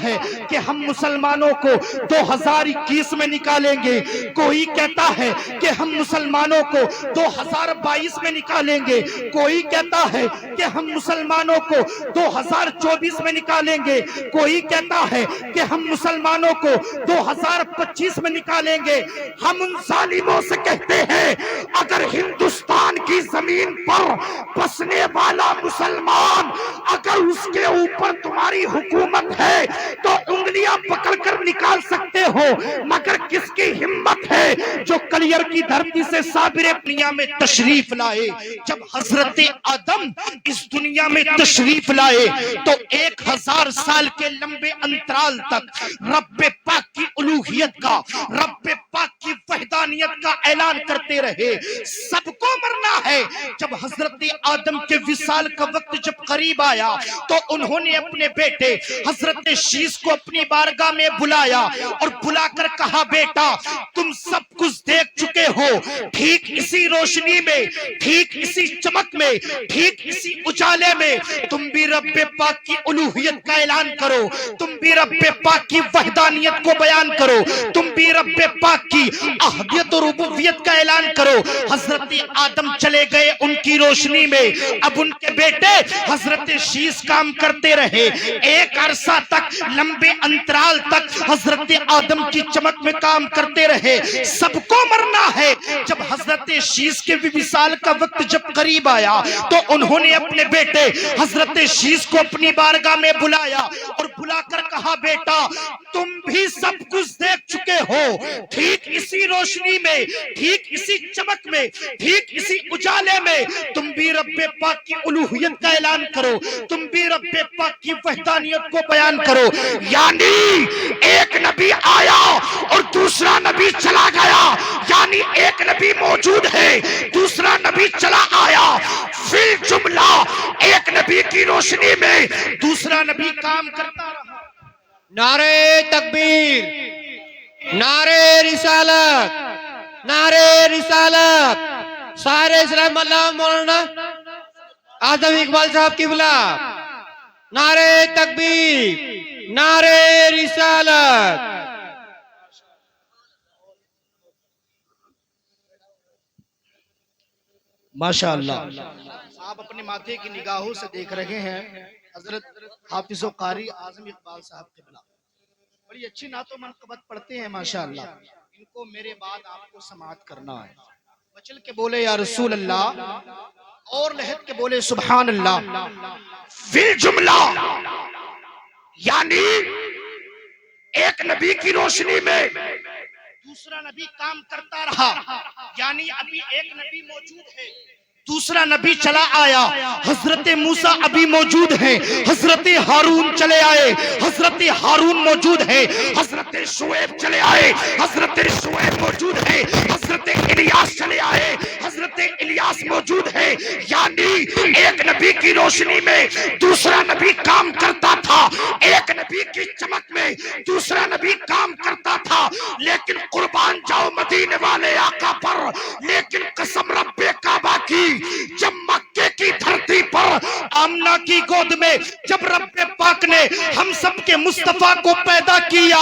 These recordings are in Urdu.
ہے کہ ہم مسلمانوں کو 2021 میں نکالیں گے، کوئی کہتا ہے کہ ہم مسلمانوں کو 2022 میں نکالیں گے، کوئی کہتا ہے کہ ہم مسلمانوں کو 2024 میں نکالیں گے، کوئی کہتا ہے کہ ہم مسلمانوں کو 2025 میں نکالیں گے۔ ہم ان ظالموں سے کہتے ہیں اگر ہندوستان کی زمین پر بسنے والا مسلمان، اگر اس کے اوپر تمہاری حکومت ہے تو انگلیاں پکڑ کر نکال سکتے ہو، مگر کس کی ہمت ہے جو کلیر کی دھرتی سے صابر دنیا میں تشریف لائے؟ جب حضرت آدم اس دنیا میں تشریف لائے تو 1000 سال کے لمبے انترال تک رب پاک کی الوہیت کا، رب پاک کی وحدانیت کا اعلان کرتے رہے۔ سب کو مرنا ہے۔ جب حضرت آدم کے وصال کا وقت جب قریب آیا تو انہوں نے اپنے بیٹے حضرت شیس کو اپنی بارگاہ میں بلایا اور بلا کر کہا بیٹا تم سب کچھ دیکھ چکے ہو، ٹھیک اسی روشنی میں، ٹھیک اسی چمک میں، ٹھیک اسی اجالے میں تم بھی رب پاک کی الوہیت کا اعلان کرو، تم بھی رب پاک کی وحدانیت کو بیان کرو، تم بھی رب پاک کی احدیت و ربوبیت کا اعلان کرو۔ حضرت آدم چلے گئے ان کی روشنی میں، اب ان کے بیٹے حضرت شیس کام کرتے رہے۔ ایک عرصہ تک، لمبے انترال تک حضرت آدم کی چمک میں کام کرتے رہے۔ سب کو مرنا ہے۔ جب حضرت شیس کے وصال کا وقت جب قریب آیا تو انہوں نے اپنے بیٹے حضرت شیس کو اپنی بارگاہ میں بلایا اور بلا کر کہا بیٹا تم بھی سب کچھ دیکھ چکے ہو، ٹھیک اسی روشنی میں، ٹھیک اسی چمک میں، ٹھیک اسی اجالے میں تم بھی رب پاک کی الوہیت کا اعلان کرو، تم بھی رب پاک کی وحدانیت کو بیان کرو۔ یعنی ایک نبی آیا اور دوسرا نبی چلا گیا، یعنی ایک نبی موجود ہے دوسرا نبی چلا آیا، فی الجملہ ایک نبی کی روشنی میں دوسرا نبی کام کرتا رہا۔ نعرہ تکبیر، نعرہ رسالت، نعرہ رسالت، سارے اسلام اللہ مولانا اعظم اقبال صاحب کی بلا، نعرہ تکبیر، نعرہ رسالت۔ ماشاءاللہ آپ اپنے ماتھے کی نگاہوں سے دیکھ رہے ہیں حضرت حافظ و قاری اعظم اقبال صاحب قبلہ بڑی اچھی نعت و منقبت پڑھتے ہیں ماشاءاللہ۔ ان کو میرے بعد آپ کو سماعت کرنا ہے۔ بچل کے بولے یا رسول اللہ اور لہت کے بولے سبحان اللہ۔ فی الجملہ یعنی ایک نبی کی روشنی میں دوسرا نبی کام کرتا رہا، یعنی ابھی ایک نبی موجود ہے دوسرا نبی چلا آیا، حضرت موسیٰ ابھی موجود ہیں، حضرت ہارون چلے آئے، حضرت ہارون موجود ہے، حضرت شعیب چلے آئے، حضرت شعیب موجود ہے، حضرت الیاس چلے آئے، حضرت الیاس موجود ہے۔ یعنی ایک نبی کی روشنی میں دوسرا نبی کام کرتا تھا، ایک نبی کی چمک میں دوسرا نبی کام کرتا تھا۔ لیکن قربان جاؤ مدینے والے آقا پر، لیکن قسم رب کعبہ کی، جب مکے کی دھرتی پر آمنہ کی گود میں جب رب پاک نے ہم سب کے مصطفیٰ کو پیدا کیا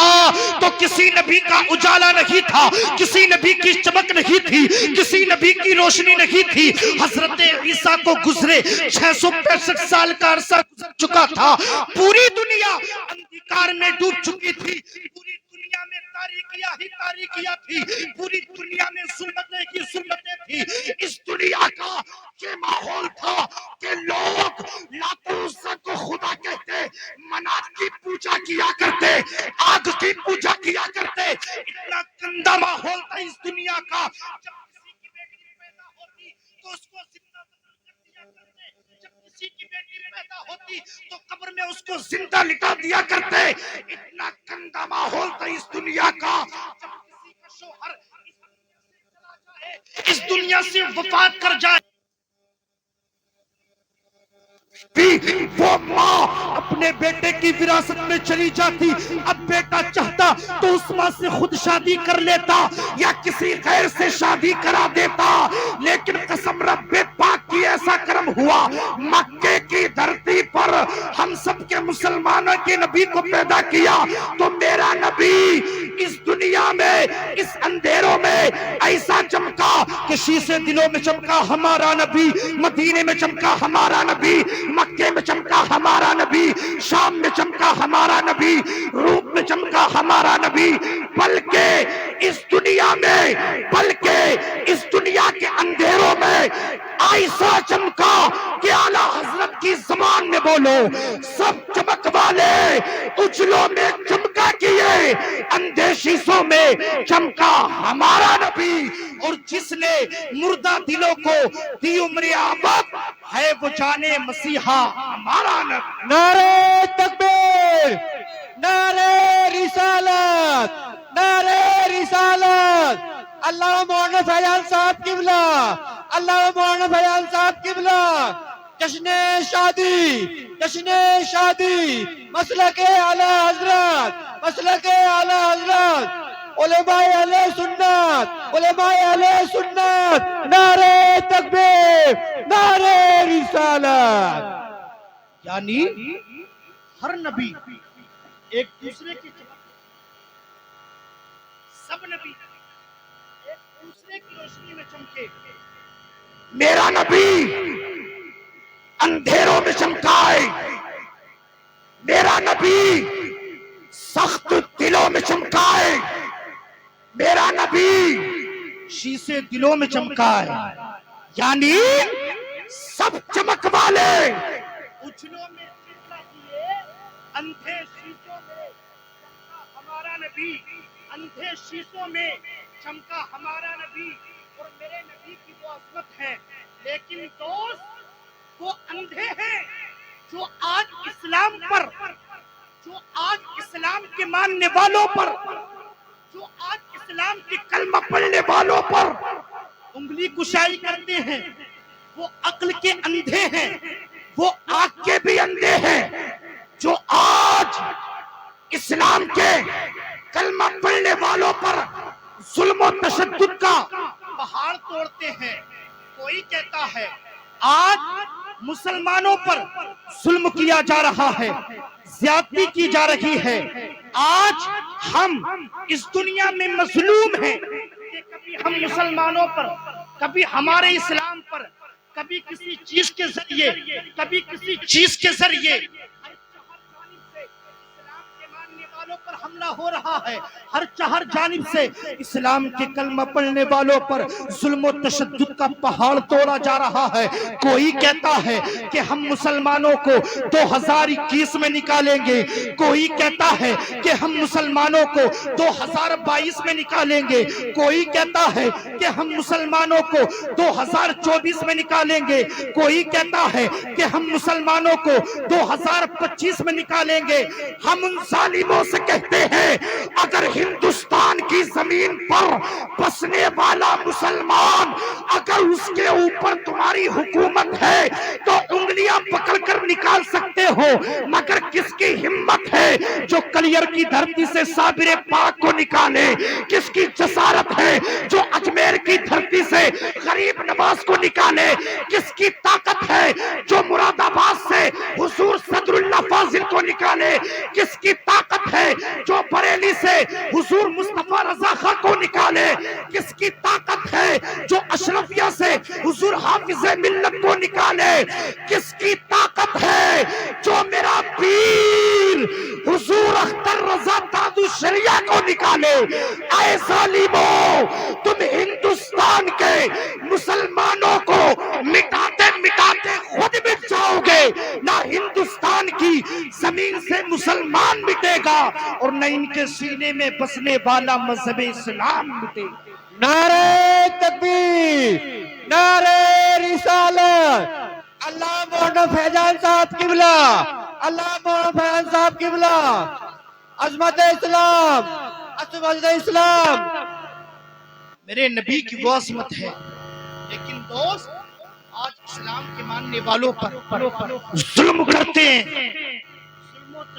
تو کسی نبی کا اجالا نہیں تھا، کسی نبی کی چمک نہیں تھی، کسی نبی کی روشنی نہیں تھی۔ حضرت عیسیٰ کو گزرے 665 سال کا عرصہ گزر چکا تھا، پوری دنیا اندھکار میں ڈوب چکی تھی، پوری دنیا میں تاریکیاں ہی تاریکیاں تھی، پوری دنیا میں ظلمتیں ہی ظلمتیں تھی۔ اس دنیا کا یہ ماحول تھا کہ لوگ لات و عزا کو خدا کہتے، منات کی پوجا کیا کرتے، آگ کی پوجا کیا کرتے۔ اتنا گندا ماحول تھا اس دنیا کا، جب کسی کی بیٹی پیدا ہوتی تو اس کو زندہ کر دیا کرتے، جب کسی کی بیٹی پیدا ہوتی تو قبر میں اس کو زندہ لٹا دیا کرتے۔ اتنا گندا ماحول تھا اس دنیا کا، جب کسی کا شوہر اس دنیا سے وفات کر جائے بھی وہ ماں اپنے بیٹے کی کی وراثت میں چلی جاتی، اب بیٹا چاہتا تو عثمان سے خود شادی کر لیتا یا کسی غیر سے شادی کرا دیتا، لیکن قسم رب پاک کی ایسا کرم ہوا مکے کی دھرتی پر ہم سب کے مسلمانوں کے نبی کو پیدا کیا تو میرا نبی اس دنیا میں اس اندھیروں میں ایسا چمکا کہ شیشے دلوں میں چمکا ہمارا نبی، مدینے میں چمکا ہمارا نبی، مکے میں چمکا ہمارا نبی، شام میں چمکا ہمارا نبی، روم میں چمکا ہمارا نبی، بلکہ اس دنیا میں، بلکہ اس دنیا کے اندھیروں میں ایسا چمکا کہ اعلیٰ حضرت کی زبان میں بولو سب چمک والے اجلوں میں چمکا کیے، اندھے شیشوں میں چمکا ہمارا نبی، اور جس نے مردہ دلوں کو دی عمر آباد ہے وہ جانے مسیحا ہمارا نبی۔ نعرہ تکبیر، نعرہ رسالت، نعرہ رسالت، اللہ مولانا فیضان صاحب قبلہ، اللہ مولانا فیضان صاحب قبلہ، جشن شادی، جشن شادی، مسلک اعلیٰ حضرت، مسلک اعلیٰ حضرت، علماء اہل سنت، علماء اہل سنت، نعرہ تکبیر، نعرہ رسالت۔ یعنی ہر نبی ایک دوسرے کی چمک، سب نبی ایک دوسرے کی روشنی میں چمکے، میرا نبی اندھیروں میں چمکائے، میرا نبی سخت دلوں میں چمکائے، میرا نبی شیشے دلوں میں چمکائے، یعنی سب چمک والے اجلوں میں چمکا کیے، اندھے شیشوں میں چمکا ہمارا نبی، اندھے شیشوں میں چمکا ہمارا نبی، اور میرے نبی کی وہ عظمت ہے، لیکن دوست وہ اندھے ہیں جو آج اسلام پر، جو آج اسلام کے ماننے والوں پر، جو آج اسلام کے کلمہ پڑھنے والوں پر انگلی کشائی کرتے ہیں، وہ عقل کے اندھے ہیں، وہ آنکھ کے بھی اندھے ہیں، جو آج اسلام کے کلمہ پڑھنے والوں پر ظلم و تشدد کا پہاڑ توڑتے ہیں۔ کوئی کہتا ہے آج مسلمانوں پر ظلم کیا جا رہا ہے، زیادتی کی جا رہی ہے، آج ہم اس دنیا میں مظلوم ہیں کہ کبھی ہم مسلمانوں پر، کبھی ہمارے اسلام پر، کبھی کسی چیز کے ذریعے، کبھی کسی چیز کے ذریعے پر حملہ ہو رہا ہے، ہر چہر جانب سے اسلام کے کلمہ پڑھنے والوں پر ظلم و تشدد کا پہاڑ توڑا جا رہا ہے۔ کوئی کہتا ہے کہ ہم مسلمانوں کو 2021 میں نکالیں گے، کوئی کہتا ہے کہ ہم مسلمانوں کو 2022 میں نکالیں گے، کوئی کہتا ہے کہ ہم مسلمانوں کو 2024 میں نکالیں گے، کوئی کہتا ہے کہ ہم مسلمانوں کو 2025 میں نکالیں گے۔ ہم ان ظالموں سے کہتے ہیں اگر ہندوستان کی زمین پر بسنے والا مسلمان، اگر اس کے اوپر تمہاری حکومت ہے تو انگلیاں پکڑ کر نکال سکتے ہو، مگر کس کی ہمت ہے جو کلیر کی دھرتی سے صابر پاک کو نکالے؟ کس کی جسارت ہے جو اجمیر کی دھرتی سے غریب نواز کو نکالے؟ کس کی طاقت ہے جو مراد آباد سے حضور صدر اللہ فاضل کو نکالے؟ کس کی طاقت ہے جو بریلی سے حضور مصطفیٰ رضا خان کو نکالے؟ کس کی طاقت ہے جو اشرفیہ سے حضور حافظ ملت کو نکالے؟ کس کی طاقت ہے جو میرا پیر حضور اختر رضا تاج الشریعہ کو نکالے؟ اے ظالموں، تم ہندوستان کے مسلمانوں کو مٹاتے مٹاتے خود مٹ جاؤ گے، نہ ہندوستان کی زمین سے مسلمان مٹے گا اور نہ ان کے سینے میں بسنے والا مذہب اسلام مٹے گا۔ نعرہ تکبیر، نعرہ رسالت، اللہ مولانا فیضان صاحب قبلہ، اللہ مولانا فیضان صاحب قبلہ، عظمت اسلام، عظمت اسلام۔ میرے نبی کی وہ عظمت ہے، لیکن دوست آج اسلام کے ماننے والوں پر ظلم کرتے ہیں، ظلم و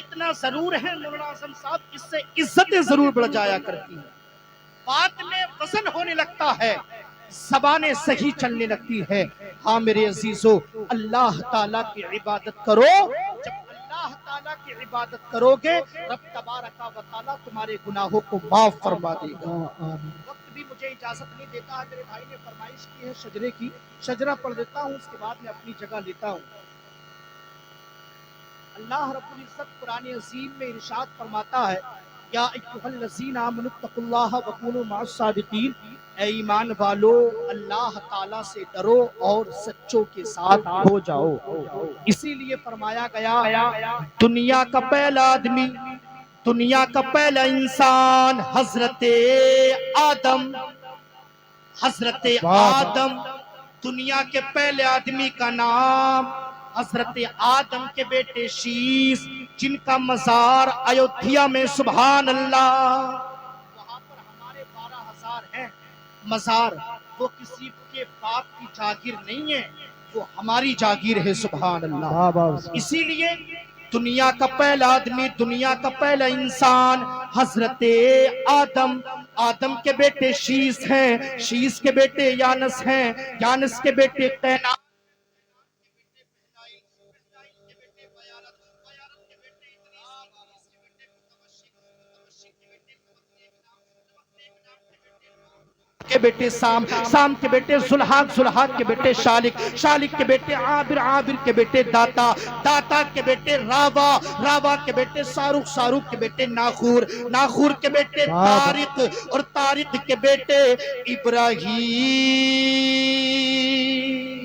اتنا ضرور ہے مولانا اعظم صاحب، اس سے عزتیں ضرور بڑھ جایا کرتی ہیں، بات میں وزن ہونے لگتا ہے، زبانیں صحیح چلنے لگتی ہے۔ ہاں میرے عزیزو، اللہ تعالیٰ کی عبادت کرو، جب اللہ تعالیٰ کی عبادت کرو گے رب تبارک و تعالیٰ تمہارے گناہوں کو معاف فرما دے گا۔ وقت بھی مجھے اجازت نہیں دیتا ہے، میرے بھائی نے فرمائش کی ہے شجرے کی، شجرہ پڑھ دیتا ہوں، اس کے بعد میں اپنی جگہ لیتا ہوں۔ اللہ رب العزت قرآن عظیم میں ارشاد فرماتا ہے، یا ایھا الذین آمنوا اتقوا اللہ وکونوا مع الصادقین، اے ایمان والو اللہ تعالیٰ سے ڈرو اور سچوں کے ساتھ ہو جاؤ۔ اسی لیے فرمایا گیا دنیا کا پہلا آدمی، دنیا کا پہلا انسان حضرت آدم، حضرت آدم، دنیا کے پہلے آدمی کا نام حضرت آدم کے بیٹے شیش، جن کا مزار ایودھیا میں، سبحان اللہ، وہاں پر ہمارے 12,000 ہیں مزار، وہ کسی کے باپ کی جاگیر نہیں ہے، وہ ہماری جاگیر ہے، سبحان اللہ۔ اسی لیے دنیا کا پہلا آدمی، دنیا کا پہلا انسان حضرت آدم، آدم کے بیٹے شیش ہیں، شیش کے بیٹے یانس ہیں، یانس کے بیٹے قینان، کے بیٹے سام، سام کے بیٹے زلحاق، زلحاق کے بیٹے شالک، شالک کے بیٹے عابر، عابر کے بیٹے داتا، داتا کے بیٹے راوا، راوا کے بیٹے ساروق، ساروق کے بیٹے ناخور، ناخور کے بیٹے طارق، اور طارق کے بیٹے ابراہیم،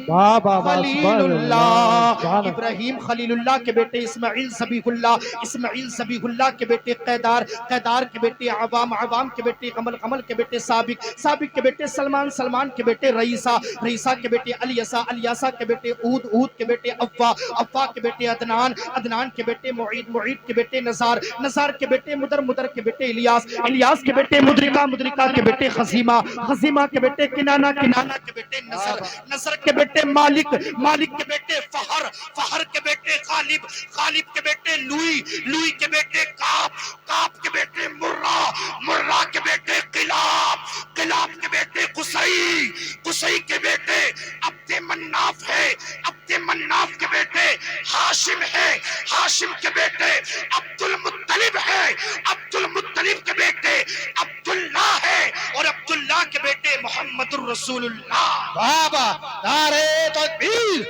خلیل اللہ، ابراہیم خلیل اللہ کے بیٹے اسماعیل ذبیح اللہ، اسماعیل ذبیح اللہ کے بیٹے قیدار، قیدار کے بیٹے عوام، عوام کے بیٹے قمل، قمل کے بیٹے سابق، سابق کے بیٹے سلمان، سلمان کے بیٹے رئیسہ، رئیسہ کے بیٹے الیسا، الیسا کے بیٹے اود، اود کے بیٹے افوا، افوا کے بیٹے عدنان، عدنان کے بیٹے معید، معید کے بیٹے نزار، نزار کے بیٹے مدر، مدر کے بیٹے الیاس، الیاس کے بیٹے مدرکہ، مدرکہ کے بیٹے خزیمہ، خزیمہ کے بیٹے کنانہ، کنانہ کے بیٹے نصر، نصر کے بیٹے مالک، مالک کے بیٹے فہر، فہر کے بیٹے غالب، غالب کے بیٹے لوئی، لوئی کے بیٹے کاپ، کاپ کے بیٹے مرہ، مرہ کے بیٹے قلاب، قلاب کے بیٹے قصی، قصی کے بیٹے عبد مناف ہے، عبد مناف کے بیٹے ہاشم ہے، ہاشم کے بیٹے عبد المطلب ہے، عبد المطلب کے بیٹے عبداللہ ہے، اور عبداللہ کے بیٹے محمد الرسول اللہ۔ بابا نعرے تکبیر،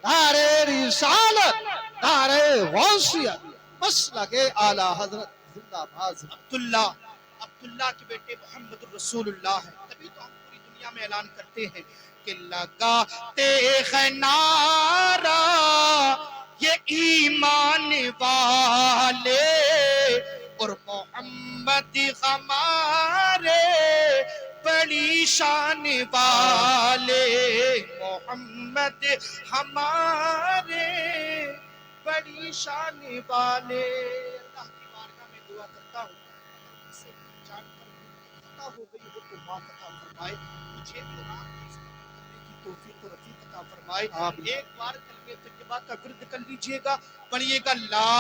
نعرے رسالت، نعرے غوثیت، مسلک اعلی حضرت زندہ باد۔ عبداللہ، عبداللہ کے بیٹے محمد الرسول اللہ ہے، تبھی تو ہم پوری دنیا میں اعلان کرتے ہیں کہ لگاتے ہیں نعرہ یہ ایمان والے، اور محمد ہمارے بڑی شان والے، محمد ہمارے بڑی شان والے۔ اللہ کی بارگاہ میں دعا کرتا ہوں سے جان کر خطا ہو گئی ہو تو معاف عطا فرمائے، مجھے قرآن کی استعمال کرنے کی توفیق و رفیق عطا فرمائے۔ ایک بار کلمہ طیبہ کا ورد کر لیجئے گا، پڑھیے گا لا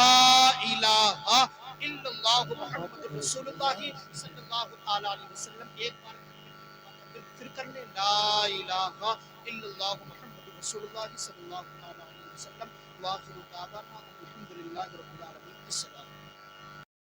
الہ الا اللہ محمد رسول اللہ صلی اللہ علیہ وسلم۔ ایک بار کلمہ طیبہ کا ورد پھر کر لیں، لا الہ الا اللہ محمد رسول اللہ صلی اللہ علیہ وسلم۔ وآخر دعوانا الحمدللہ رب العالمین۔ السلام